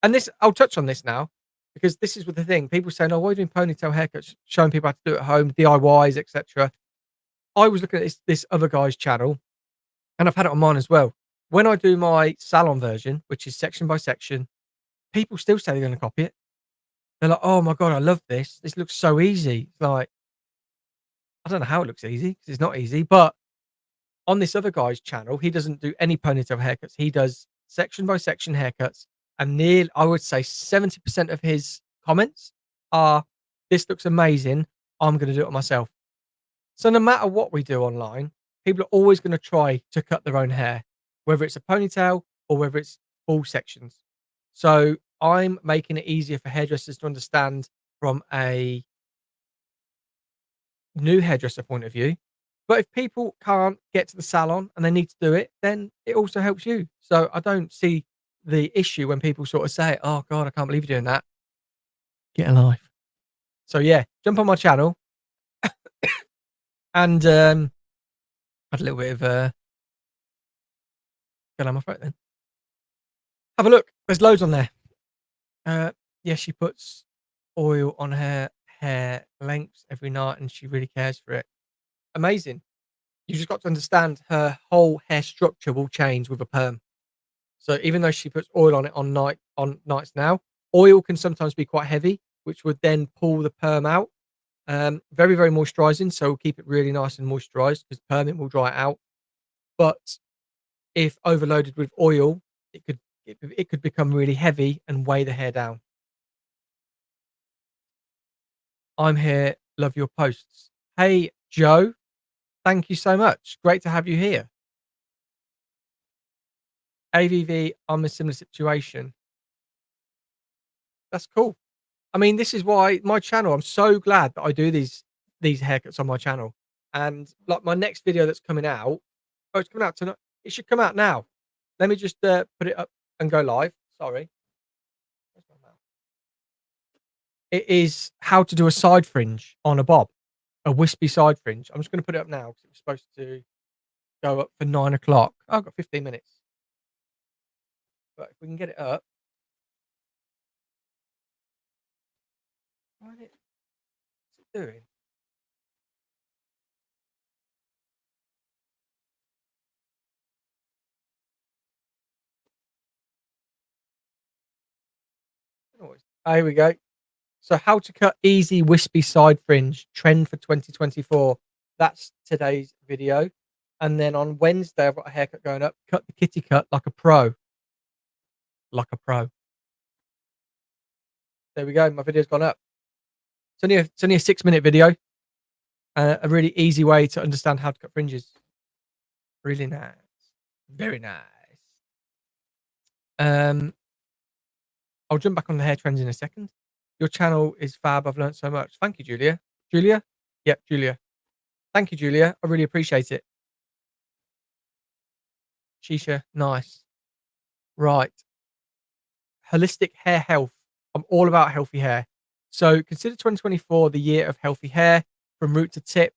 and this I'll touch on this now because this is with the thing. People saying, "Oh, why are you doing ponytail haircuts?" Showing people how to do it at home, DIYs, etc. I was looking at this other guy's channel, and I've had it on mine as well. When I do my salon version, which is section by section, people still say they're going to copy it. They're like, "Oh my god, I love this. This looks so easy." It's like, I don't know how it looks easy because it's not easy. But on this other guy's channel, he doesn't do any ponytail haircuts. He does section by section haircuts, and I would say 70% of his comments are, "This looks amazing. I'm going to do it myself." So no matter what we do online, people are always going to try to cut their own hair, whether it's a ponytail or whether it's full sections. So I'm making it easier for hairdressers to understand from a new hairdresser point of view. But if people can't get to the salon and they need to do it, then it also helps you. So I don't see the issue when people sort of say, "Oh God, I can't believe you're doing that." Get a life. So yeah, jump on my channel and had a little bit of get on my throat then. Have a look. There's loads on there. Yeah, she puts oil on her hair lengths every night and she really cares for it. Amazing. You just got to understand her whole hair structure will change with a perm. So even though she puts oil on it on nights now, oil can sometimes be quite heavy, which would then pull the perm out. Very, very moisturizing, so we'll keep it really nice and moisturized because perming will dry it out. But if overloaded with oil, it could become really heavy and weigh the hair down. I'm here. Love your posts. Hey, Joe. Thank you so much. Great to have you here. AVV, I'm in a similar situation. That's cool. I mean, this is why my channel, I'm so glad that I do these haircuts on my channel. And like my next video that's coming out, oh, it's coming out tonight. It should come out now. Let me just put it up and go live. Sorry. Where's my mouse? It is how to do a side fringe on a bob, a wispy side fringe. I'm just going to put it up now because it was supposed to go up for 9 o'clock. Oh, I've got 15 minutes. But if we can get it up. What's it doing? Here we go. So how to cut easy wispy side fringe, trend for 2024. That's today's video. And then on Wednesday, I've got a haircut going up. Cut the kitty cut like a pro. Like a pro. There we go. My video's gone up. It's only a 6-minute video. A really easy way to understand how to cut fringes. Really nice. Very nice. I'll jump back on the hair trends in a second. Your channel is fab. I've learned so much. Thank you, Julia. Julia? Yep, Julia. Thank you, Julia. I really appreciate it. Shisha, nice. Right. Holistic hair health. I'm all about healthy hair. So consider 2024 the year of healthy hair from root to tip,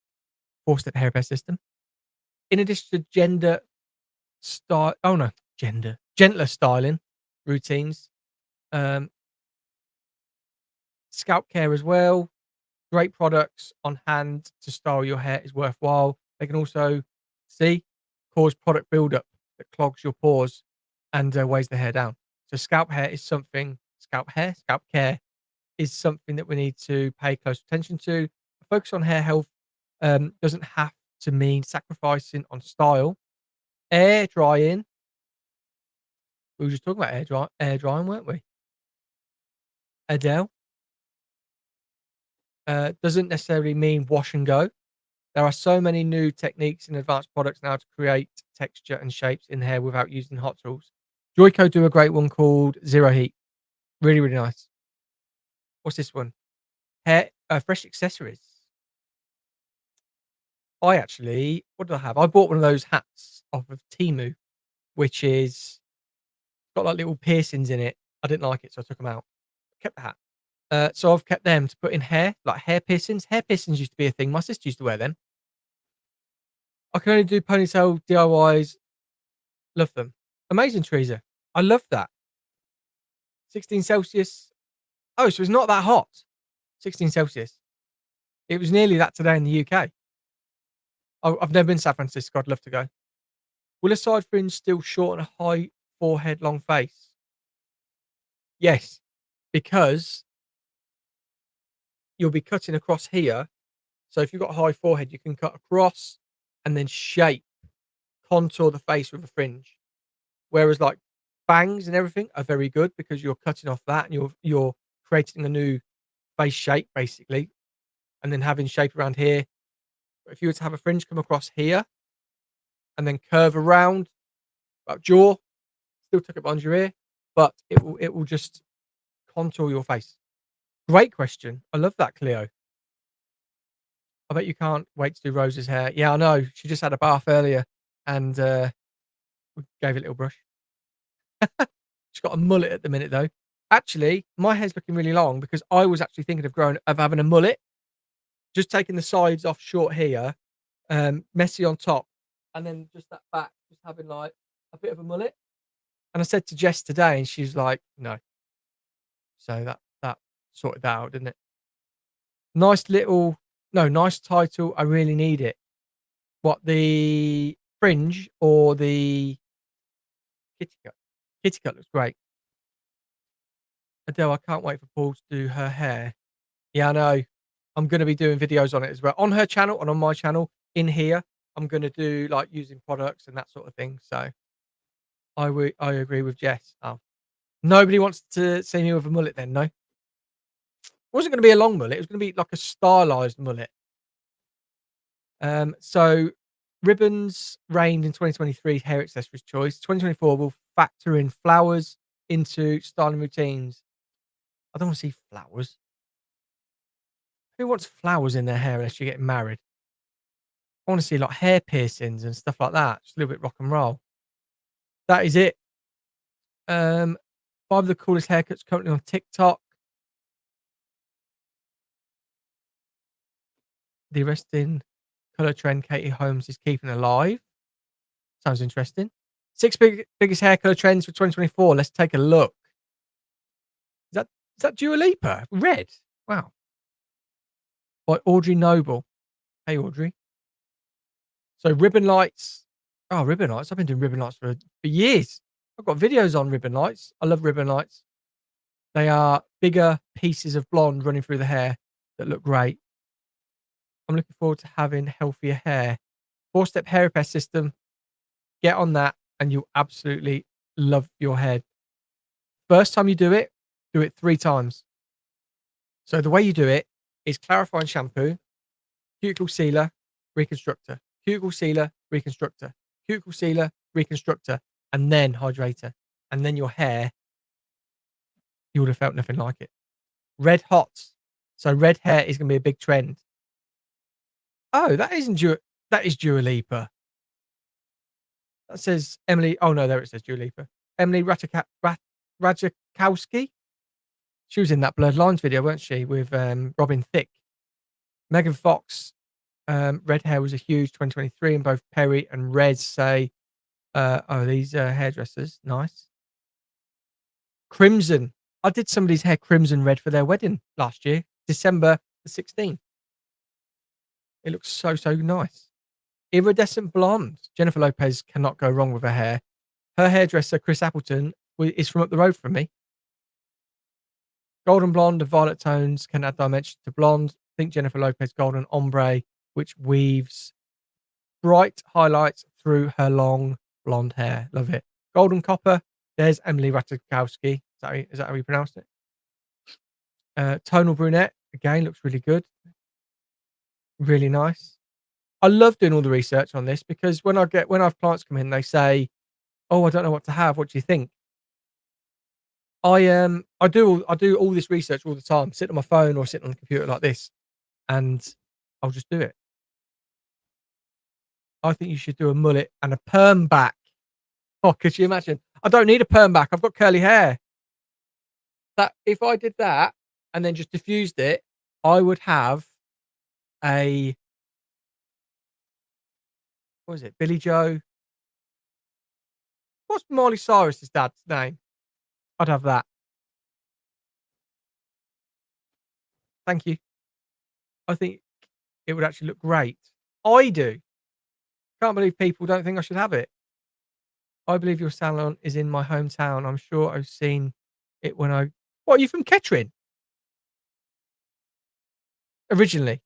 4-step hair repair system. In addition to gentler styling routines, um, scalp care as well. Great products on hand to style your hair is worthwhile. They can also cause product buildup that clogs your pores and weighs the hair down. So scalp care is something that we need to pay close attention to. A focus on hair health doesn't have to mean sacrificing on style. Air drying. We were just talking about air drying, weren't we? Adele. Doesn't necessarily mean wash and go. There are so many new techniques and advanced products now to create texture and shapes in hair without using hot tools. Joico do a great one called Zero Heat. Really, really nice. What's this one? Hair fresh accessories. What did I have? I bought one of those hats off of Temu, which is got like little piercings in it. I didn't like it, so I took them out. Kept the hat. So I've kept them to put in hair, like hair piercings. Hair piercings used to be a thing. My sister used to wear them. I can only do ponytail DIYs. Love them. Amazing, Teresa. I love that. 16 Celsius. Oh, so it's not that hot. 16 Celsius. It was nearly that today in the UK. Oh, I've never been to San Francisco. I'd love to go. Will a side fringe still shorten a high forehead, long face? Yes, because you'll be cutting across here. So if you've got a high forehead, you can cut across and then contour the face with a fringe. Whereas like bangs and everything are very good because you're cutting off that and you're creating a new face shape basically, and then having shape around here. But if you were to have a fringe come across here and then curve around about jaw, still tuck it behind your ear, but it will just contour your face. Great question. I love that, Cleo. I bet you can't wait to do Rose's hair. Yeah, I know. She just had a bath earlier and we gave it a little brush. She's got a mullet at the minute though. Actually, my hair's looking really long because I was actually thinking of having a mullet, just taking the sides off short here, messy on top, and then just that back, just having like a bit of a mullet. And I said to Jess today, and she's like, "No." So that sorted that out, didn't it? Nice title. I really need it. What, the fringe or the kitty cut? Kitty cut looks great. Adele, I can't wait for Paul to do her hair. Yeah, I know. I'm gonna be doing videos on it as well. On her channel and on my channel in here, I'm gonna do like using products and that sort of thing. So I agree with Jess. Oh. Nobody wants to see me with a mullet then, no? It wasn't gonna be a long mullet, it was gonna be like a stylized mullet. So ribbons reigned in 2023 hair accessories choice. 2024 will factor in flowers into styling routines. I don't want to see flowers. Who wants flowers in their hair unless you're getting married? I want to see like hair piercings and stuff like that. Just a little bit rock and roll. That is it. 5 of the coolest haircuts currently on TikTok. The arresting color trend Katie Holmes is keeping alive. Sounds interesting. 6 biggest hair color trends for 2024. Let's take a look. Is that Dua Lipa? Red. Wow. By Audrey Noble. Hey Audrey. So ribbon lights. Oh, ribbon lights. I've been doing ribbon lights for years. I've got videos on ribbon lights. I love ribbon lights. They are bigger pieces of blonde running through the hair that look great. I'm looking forward to having healthier hair. 4-step hair repair system. Get on that and you'll absolutely love your head. First time you do it 3 times. So the way you do it is clarifying shampoo, cuticle sealer, reconstructor, cuticle sealer, reconstructor, cuticle sealer, reconstructor, and then hydrator. And then your hair You would have felt nothing like it. Red hot. So red hair is gonna be a big trend. Oh, that isn't Dua that is Dua Lipa. That says Emily oh, no, there it says Dua Lipa. Emily Ratajkowski? She was in that Blurred Lines video, weren't she, with, Robin Thicke. Megan Fox, red hair was a huge 2023, and both Perry and Rez say, oh, these, hairdressers, nice. Crimson. I did somebody's hair crimson red for their wedding last year, December the 16th. It looks so, so nice. Iridescent blonde. Jennifer Lopez cannot go wrong with her hair. Her hairdresser, Chris Appleton, is from up the road from me. Golden blonde and violet tones can add dimension to blonde. Think Jennifer Lopez golden ombre, which weaves bright highlights through her long blonde hair. Love it. Golden copper. There's Emily Ratajkowski. Is that how you pronounce it? Tonal brunette. Again, looks really good. Really nice. I love doing all the research on this because when I have clients come in, they say, "Oh, I don't know what to have. What do you think?" I do all this research all the time. Sit on my phone or sit on the computer like this, and I'll just do it. I think you should do a mullet and a perm back. Oh, could you imagine? I don't need a perm back. I've got curly hair. That if I did that and then just diffused it, I would have a what is it? Billy Joe. What's Miley Cyrus's dad's name? I'd have that. Thank you. I think it would actually look great. I do. Can't believe people don't think I should have it. I believe your salon is in my hometown. I'm sure I've seen it when I. What, are you from Kettering? Originally.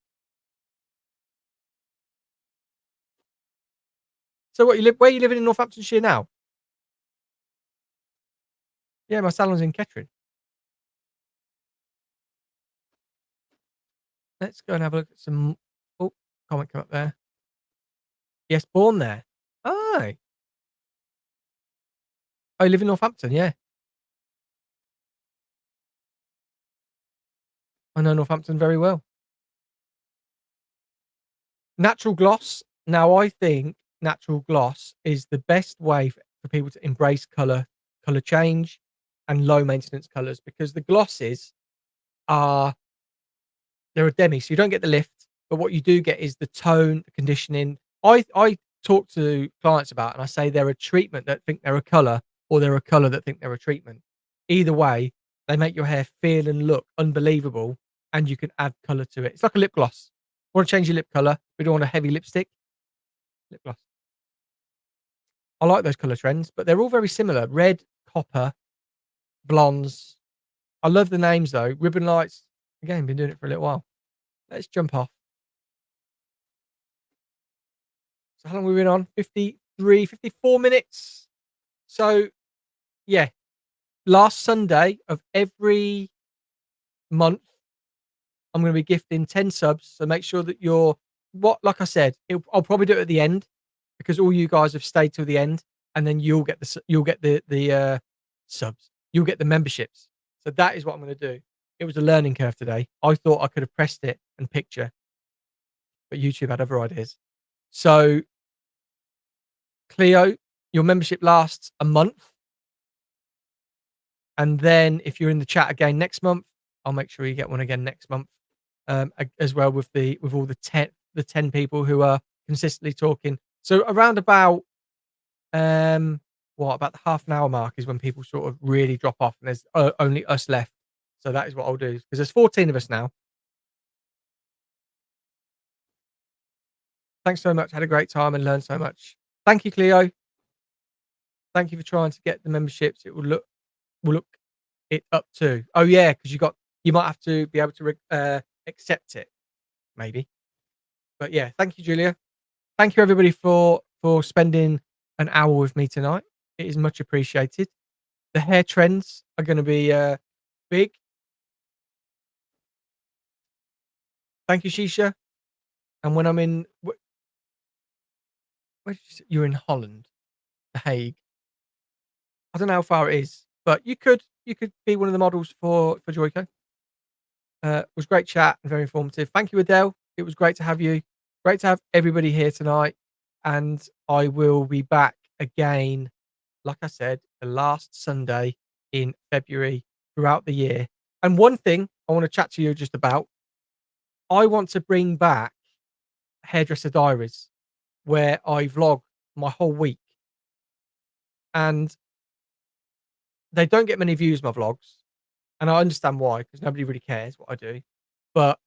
So what, you live where are you living in Northamptonshire now? Yeah, my salon's in Kettering. Let's go and have a look at some. Oh, comment come up there. Yes, born there. Aye. I live in Northampton, yeah. I know Northampton very well. Natural gloss. Now, I think natural gloss is the best way for people to embrace color change, and low maintenance colors because the glosses are they're a demi, so you don't get the lift, but what you do get is the tone, the conditioning. I talk to clients about and I say they're a treatment that think they're a color, or they're a color that think they're a treatment. Either way, they make your hair feel and look unbelievable, and you can add color to it. It's like a lip gloss. Want to change your lip color? We don't want a heavy lipstick. Lip gloss. I like those color trends, but they're all very similar. Red, copper, blondes. I love the names though. Ribbon lights. Again, been doing it for a little while. Let's jump off. So how long have we been on? 53, 54 minutes. So yeah, last Sunday of every month, I'm going to be gifting 10 subs. So make sure that like I said, I'll probably do it at the end because all you guys have stayed till the end, and then you'll get the subs. You'll get the memberships. So that is what I'm going to do. It was a learning curve today. I thought I could have pressed it and picture, but YouTube had other ideas. So Cleo, your membership lasts a month. And then if you're in the chat again next month, I'll make sure you get one again next month. As well with all the 10 people who are consistently talking. So around about about the half an hour mark is when people sort of really drop off and there's only us left. So that is what I'll do because there's 14 of us now. Thanks so much. Had a great time and learned so much. Thank you, Cleo. Thank you for trying to get the memberships. It will look it up too. Oh yeah, because you might have to be able to accept it, maybe. But yeah, thank you, Julia. Thank you everybody for spending an hour with me tonight. It is much appreciated. The hair trends are going to be big. Thank you, Shisha. And when I'm in, you're in Holland, The Hague. I don't know how far it is. But you could be one of the models for Joico. It was great chat and very informative. Thank you, Adele. It was great to have you. Great to have everybody here tonight. And I will be back again, like I said, the last Sunday in February throughout the year. And one thing I want to chat to you just about, I want to bring back Hairdresser Diaries, where I vlog my whole week. And they don't get many views, my vlogs. And I understand why, because nobody really cares what I do. But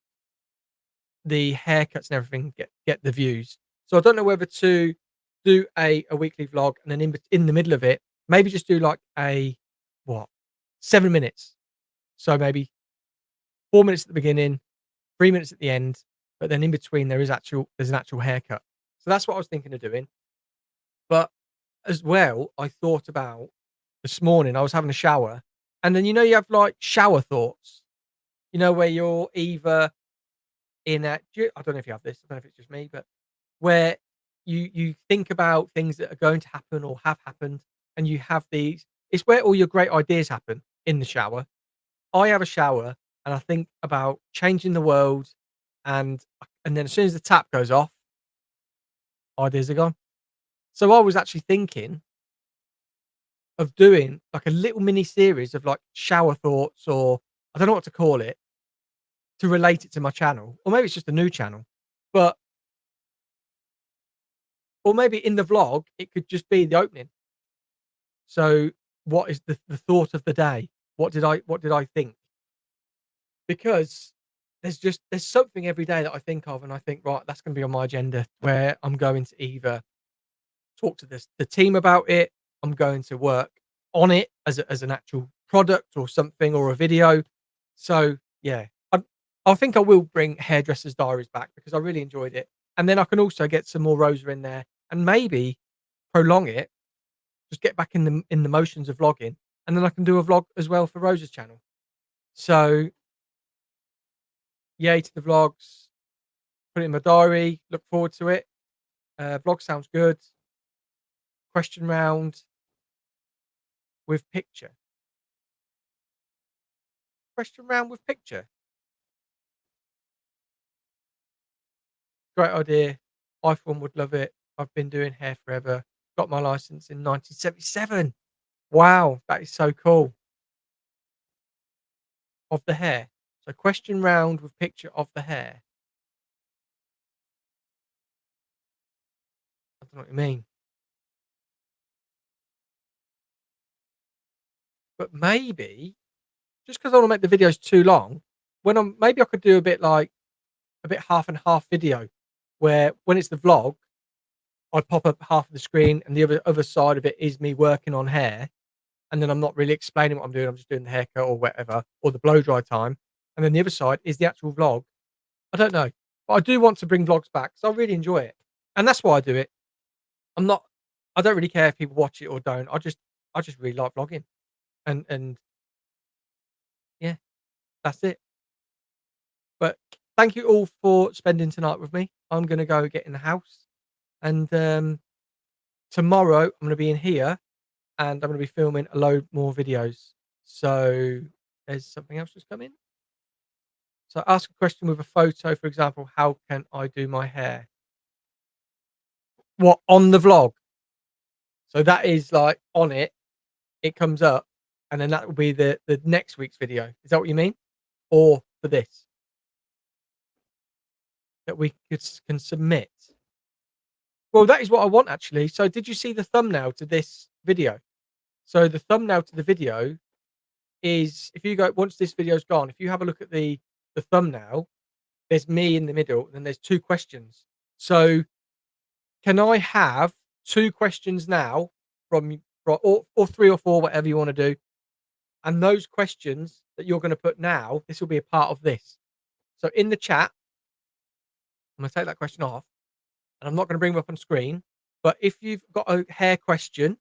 the haircuts and everything get the views. So I don't know whether to do a weekly vlog and then in the middle of it, maybe just do like a what 7 minutes. So maybe 4 minutes at the beginning, 3 minutes at the end, but then in between there's an actual haircut. So that's what I was thinking of doing. But as well, I thought about this morning. I was having a shower, and then you have like shower thoughts. Where you're either I don't know if you have this. I don't know if it's just me, but where you think about things that are going to happen or have happened, and you have these. It's where all your great ideas happen in the shower. I have a shower, and I think about changing the world, and then as soon as the tap goes off, ideas are gone. So I was actually thinking of doing like a little mini series of like shower thoughts, or I don't know what to call it, to relate it to my channel, or maybe it's just a new channel, but or maybe in the vlog it could just be the opening. So what is the thought of the day? What did I think? Because there's something every day that I think of, and I think, right, that's going to be on my agenda, where I'm going to either talk to the team about it, I'm going to work on it as an actual product or something, or a video. So yeah, I think I will bring Hairdressers Diaries back because I really enjoyed it, and then I can also get some more Rosa in there, and maybe prolong it, just get back in the motions of vlogging, and then I can do a vlog as well for Rosa's channel. So yay to the vlogs. Put it in my diary. Look forward to it. Vlog sounds good. Question round with picture. Question round with picture. Great idea. I for one would love it. I've been doing hair forever. Got my license in 1977. Wow, that is so cool. Of the hair. So question round with picture of the hair. I don't know what you mean. But maybe just because I want to make the videos too long, maybe I could do a bit half and half video, where when it's the vlog, I pop up half of the screen and the other side of it is me working on hair, and then I'm not really explaining what I'm doing. I'm just doing the haircut or whatever, or the blow dry time, and then the other side is the actual vlog. I don't know, but I do want to bring vlogs back because I really enjoy it, and that's why I do it. I'm not. I don't really care if people watch it or don't. I just really like vlogging, and yeah, that's it. But thank you all for spending tonight with me. I'm gonna go get in the house, and tomorrow I'm gonna be in here, and I'm gonna be filming a load more videos. So there's something else just come in. So ask a question with a photo, for example, how can I do my hair? What, on the vlog? So that is like on it, it comes up, and then that will be the next week's video. Is that what you mean? Or for this that we can submit? Well, that is what I want actually. So did you see the thumbnail to this video? So the thumbnail to the video is, if you go, once this video's gone, if you have a look at the thumbnail, there's me in the middle, and then there's two questions. So can I have two questions now or three or four, whatever you want to do? And those questions that you're going to put now, this will be a part of this. So in the chat, I'm going to take that question off, and I'm not going to bring them up on screen. But if you've got a hair question,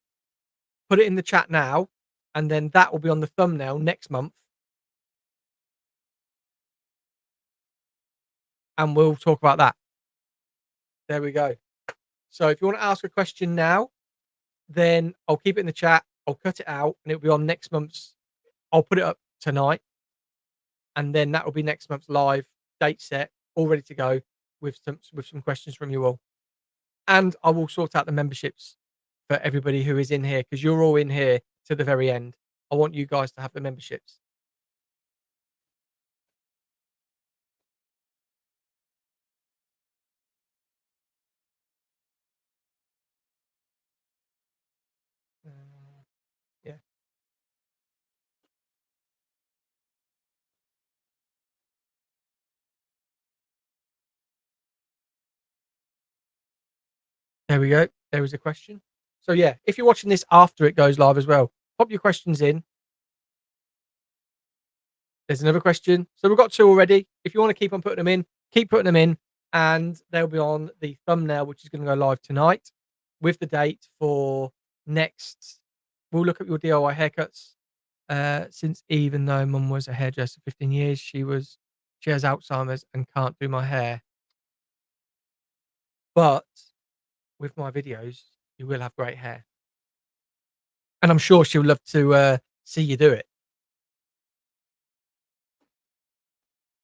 put it in the chat now, and then that will be on the thumbnail next month, and we'll talk about that. There we go. So if you want to ask a question now, then I'll keep it in the chat. I'll cut it out, and it'll be on next month's. I'll put it up tonight, and then that will be next month's live, date set, all ready to go with some questions from you all. And I will sort out the memberships for everybody who is in here, because you're all in here to the very end. I want you guys to have the memberships. Uh, yeah, there we go. There is a question. So yeah, if you're watching this after it goes live as well, pop your questions in. There's another question. So we've got two already. If you want to keep on putting them in, keep putting them in, and they'll be on the thumbnail, which is going to go live tonight with the date for next. We'll look at your DIY haircuts. Since even though Mum was a hairdresser 15 years, she has Alzheimer's and can't do my hair. But with my videos, you will have great hair, and I'm sure she'll love to see you do it.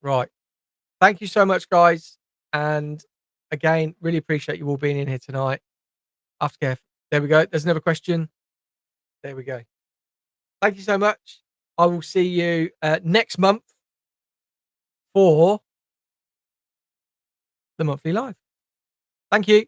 Right. Thank you so much, guys. And again, really appreciate you all being in here tonight. Aftercare. There we go. There's another question. There we go. Thank you so much. I will see you next month for the monthly live. Thank you.